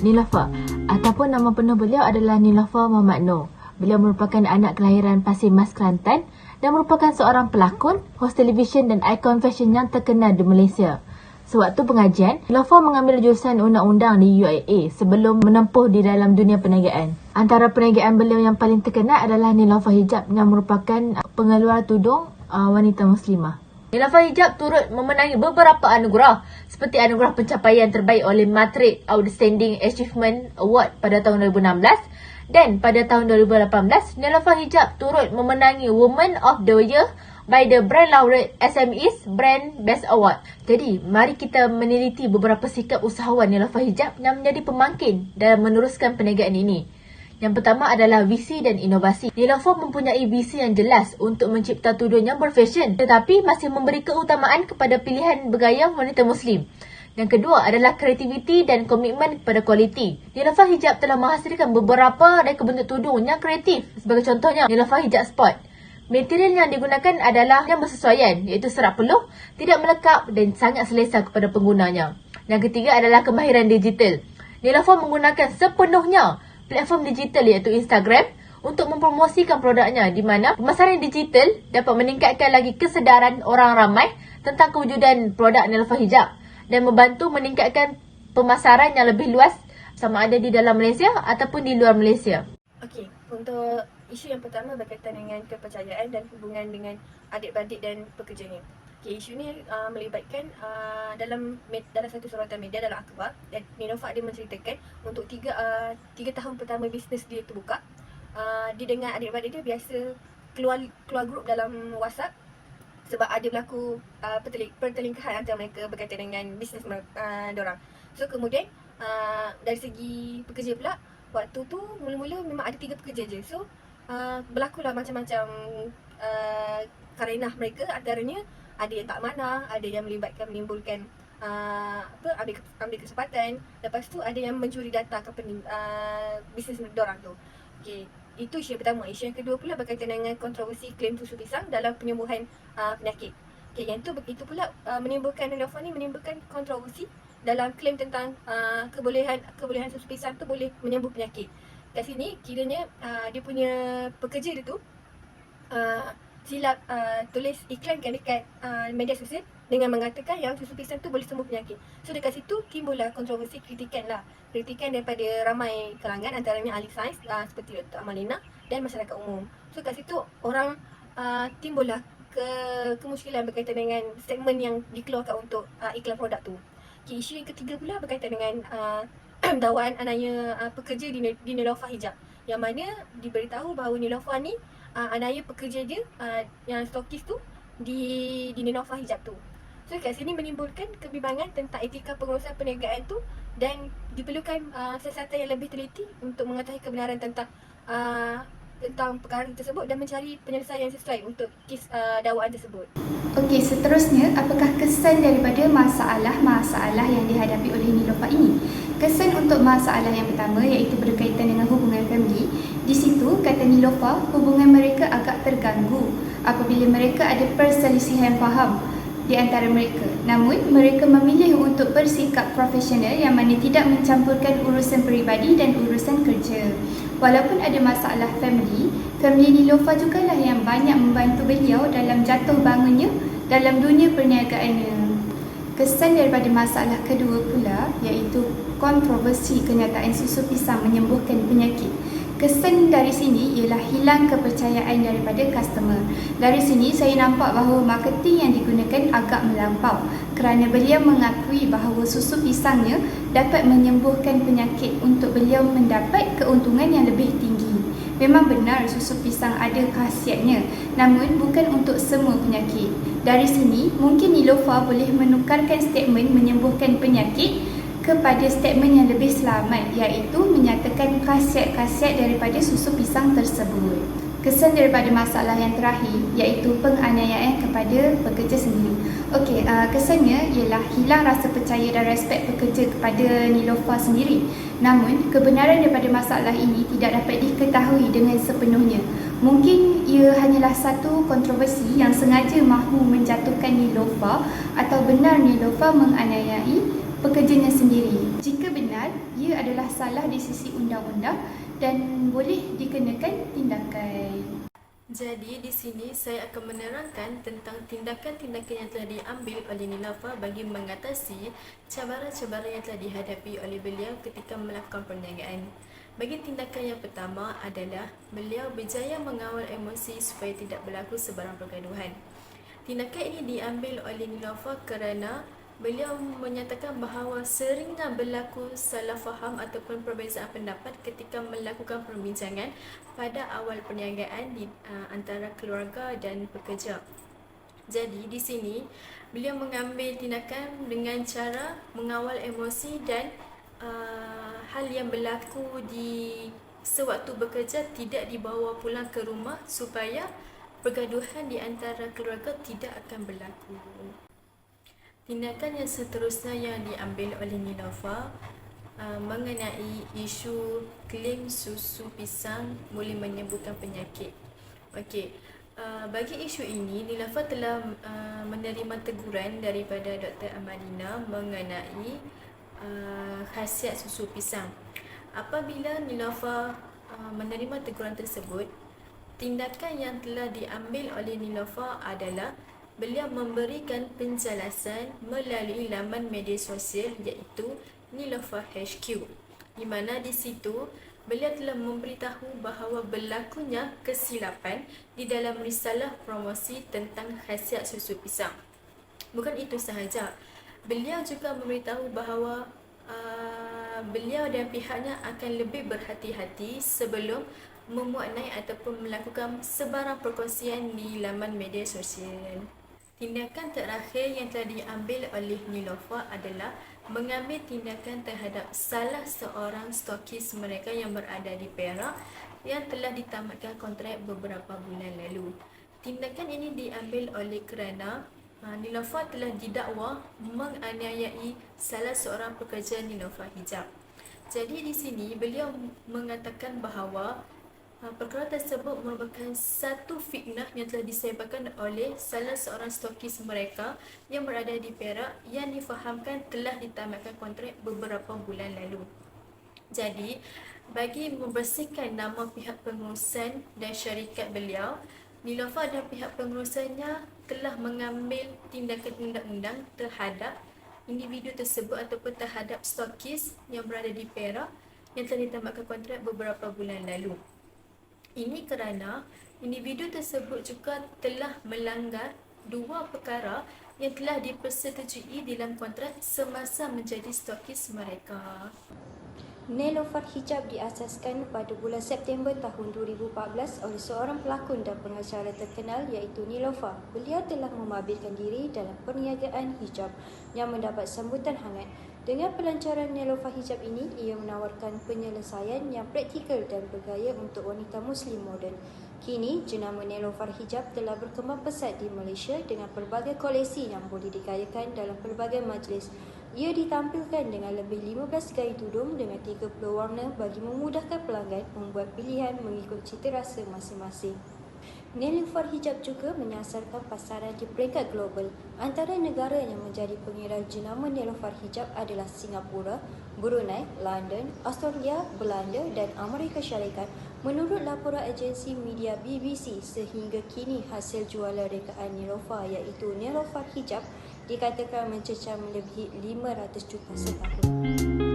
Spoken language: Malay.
Niloufar, ataupun nama penuh beliau adalah Niloufar Mohamed Noor. Beliau merupakan anak kelahiran Pasir Mas, Kelantan dan merupakan seorang pelakon, hos televisyen dan ikon fashion yang terkenal di Malaysia. Sewaktu pengajian, Niloufar mengambil jurusan undang-undang di UIA sebelum menempuh di dalam dunia perniagaan. Antara perniagaan beliau yang paling terkenal adalah Niloufar Hijab yang merupakan pengeluar tudung wanita muslimah. Niloufar Hijab turut memenangi beberapa anugerah seperti anugerah pencapaian terbaik oleh Matrix Outstanding Achievement Award pada tahun 2016 dan pada tahun 2018 Niloufar Hijab turut memenangi Woman of the Year by the Brand Laureate SMEs Brand Best Award. Jadi, mari kita meneliti beberapa sikap usahawan Niloufar Hijab yang menjadi pemangkin dalam meneruskan perniagaan ini. Yang pertama adalah visi dan inovasi. Niloufar mempunyai visi yang jelas untuk mencipta tudung yang berfashion tetapi masih memberi keutamaan kepada pilihan bergaya wanita muslim. Yang kedua adalah kreativiti dan komitmen kepada kualiti. Niloufar Hijab telah menghasilkan beberapa reka bentuk tudung yang kreatif. Sebagai contohnya, Niloufar Hijab Sport. Material yang digunakan adalah yang bersesuaian, iaitu serat peluh, tidak melekat dan sangat selesa kepada penggunanya. Yang ketiga adalah kemahiran digital. Niloufar menggunakan sepenuhnya platform digital iaitu Instagram untuk mempromosikan produknya di mana pemasaran digital dapat meningkatkan lagi kesedaran orang ramai tentang kewujudan produk Niloufar Hijab dan membantu meningkatkan pemasaran yang lebih luas sama ada di dalam Malaysia ataupun di luar Malaysia. Okey, untuk isu yang pertama berkaitan dengan kepercayaan dan hubungan dengan adik-beradik dan pekerjanya. Okay, isu ni melibatkan dalam satu suratan media dalam akhbar dan Niloufar dia menceritakan untuk 3 tahun pertama bisnes dia terbuka, dia dengan adik-beradik dia biasa keluar grup dalam WhatsApp sebab ada berlaku pertelingkahan antara mereka berkaitan dengan bisnes diorang. So kemudian dari segi pekerja pula, waktu tu mula-mula memang ada 3 pekerja je. So berlakulah macam-macam karenah mereka, antaranya ada yang tak amanah, ada yang menimbulkan ambil kesempatan. Lepas tu ada yang mencuri data company bisnes diorang tu. Okey, itu isu yang pertama. Isu yang kedua pula berkaitan dengan kontroversi klaim susu pisang dalam penyembuhan penyakit. Okey, yang itu pula Niloufar ni menimbulkan kontroversi dalam klaim tentang kebolehan susu pisang tu boleh menyembuh penyakit. Kat sini kiranya dia punya pekerja dia tu silap tulis iklankan dekat media sosial dengan mengatakan yang susu pisang tu boleh sembuh penyakit. So dekat situ timbullah kontroversi, kritikan daripada ramai kalangan, antaranya ahli sains seperti Dr. Amalina dan masyarakat umum. So kat situ orang timbullah kemuskilan berkaitan dengan statement yang dikeluarkan untuk iklan produk tu. Okay, isu yang ketiga pula berkaitan dengan dakwaan anaknya pekerja di Niloufar Hijab, yang mana diberitahu bahawa Niloufar ni anaknya pekerja dia yang stokis tu di Niloufar Hijab tu. So kat sini menimbulkan kebimbangan tentang etika pengurusan perniagaan tu dan diperlukan siasatan yang lebih teliti untuk mengetahui kebenaran tentang perkara tersebut dan mencari penyelesaian yang sesuai untuk kes dakwaan tersebut. Okey, seterusnya, apakah kesan daripada masalah yang dihadapi oleh Niloufar ini? Kesan untuk masalah yang pertama iaitu berkaitan dengan hubungan family. Di situ, kata Niloufar, hubungan mereka agak terganggu apabila mereka ada perselisihan faham di antara mereka. Namun, mereka memilih untuk bersikap profesional yang mana tidak mencampurkan urusan peribadi dan urusan kerja. Walaupun ada masalah family Niloufar jugalah yang banyak membantu beliau dalam jatuh bangunnya dalam dunia perniagaannya. Kesan daripada masalah kedua pula iaitu kontroversi kenyataan susu pisang menyembuhkan penyakit. Kesan dari sini ialah hilang kepercayaan daripada customer. Dari sini saya nampak bahawa marketing yang digunakan agak melampau kerana beliau mengakui bahawa susu pisangnya dapat menyembuhkan penyakit untuk beliau mendapat keuntungan yang lebih tinggi. Memang benar susu pisang ada khasiatnya, namun bukan untuk semua penyakit. Dari sini, mungkin Niloufar boleh menukarkan statement menyembuhkan penyakit kepada statement yang lebih selamat, iaitu menyatakan khasiat-khasiat daripada susu pisang tersebut. Kesan daripada masalah yang terakhir iaitu penganiayaan kepada pekerja sendiri. Okey, kesannya ialah hilang rasa percaya dan respek pekerja kepada Niloufar sendiri. Namun, kebenaran daripada masalah ini tidak dapat diketahui dengan sepenuhnya. Mungkin ia hanyalah satu kontroversi yang sengaja mahu menjatuhkan Niloufar atau benar Niloufar menganiayai pekerjanya sendiri. Jika benar, ia adalah salah di sisi undang-undang dan boleh dikenakan tindakan. Jadi di sini saya akan menerangkan tentang tindakan-tindakan yang telah diambil oleh Niloufar bagi mengatasi cabaran-cabaran yang telah dihadapi oleh beliau ketika melakukan perniagaan. Bagi tindakan yang pertama adalah beliau berjaya mengawal emosi supaya tidak berlaku sebarang pergaduhan. Tindakan ini diambil oleh Niloufar kerana beliau menyatakan bahawa seringnya berlaku salah faham ataupun perbezaan pendapat ketika melakukan perbincangan pada awal perniagaan di antara keluarga dan pekerja. Jadi di sini beliau mengambil tindakan dengan cara mengawal emosi dan hal yang berlaku di sewaktu bekerja tidak dibawa pulang ke rumah supaya pergaduhan di antara keluarga tidak akan berlaku. Tindakan yang seterusnya yang diambil oleh Niloufar mengenai isu klaim susu pisang boleh menyebabkan penyakit. Okey, bagi isu ini Niloufar telah menerima teguran daripada Dr. Amadina mengenai khasiat susu pisang. Apabila Niloufar menerima teguran tersebut, tindakan yang telah diambil oleh Niloufar adalah beliau memberikan penjelasan melalui laman media sosial iaitu Niloufar HQ, di mana di situ beliau telah memberitahu bahawa berlakunya kesilapan di dalam risalah promosi tentang khasiat susu pisang. Bukan itu sahaja, beliau juga memberitahu bahawa beliau dan pihaknya akan lebih berhati-hati sebelum memuat naik ataupun melakukan sebarang perkongsian di laman media sosial. Tindakan terakhir yang telah diambil oleh Niloufar adalah mengambil tindakan terhadap salah seorang stokis mereka yang berada di Perak yang telah ditamatkan kontrak beberapa bulan lalu. Tindakan ini diambil oleh kerana Niloufar telah didakwa menganiayai salah seorang pekerja Niloufar Hijab. Jadi di sini beliau mengatakan bahawa perkara tersebut merupakan satu fitnah yang telah disebarkan oleh salah seorang stokis mereka yang berada di Perak yang difahamkan telah ditamatkan kontrak beberapa bulan lalu. Jadi, bagi membersihkan nama pihak pengurusan dan syarikat beliau, Niloufar dan pihak pengurusannya telah mengambil tindakan undang-undang terhadap individu tersebut ataupun terhadap stokis yang berada di Perak yang telah ditamatkan kontrak beberapa bulan lalu. Ini kerana individu tersebut juga telah melanggar dua perkara yang telah dipersetujui dalam kontrak semasa menjadi stokis mereka. Niloufar Hijab diasaskan pada bulan September tahun 2014 oleh seorang pelakon dan pengacara terkenal iaitu Niloufar. Beliau telah memabirkan diri dalam perniagaan hijab yang mendapat sambutan hangat. Dengan pelancaran Niloufar Hijab ini, ia menawarkan penyelesaian yang praktikal dan bergaya untuk wanita Muslim moden. Kini, jenama Niloufar Hijab telah berkembang pesat di Malaysia dengan pelbagai koleksi yang boleh dikayakan dalam pelbagai majlis. Ia ditampilkan dengan lebih 15 gaya tudung dengan 30 warna bagi memudahkan pelanggan membuat pilihan mengikut cita rasa masing-masing. Niloufar Hijab juga menyasarkan pasaran di peringkat global. Antara negara yang menjadi pengedar jenama Niloufar Hijab adalah Singapura, Brunei, London, Australia, Belanda dan Amerika Syarikat. Menurut laporan agensi media BBC, sehingga kini hasil jualan rekaan Niloufar iaitu Niloufar Hijab dikatakan mencecah melebihi 500 juta setahun.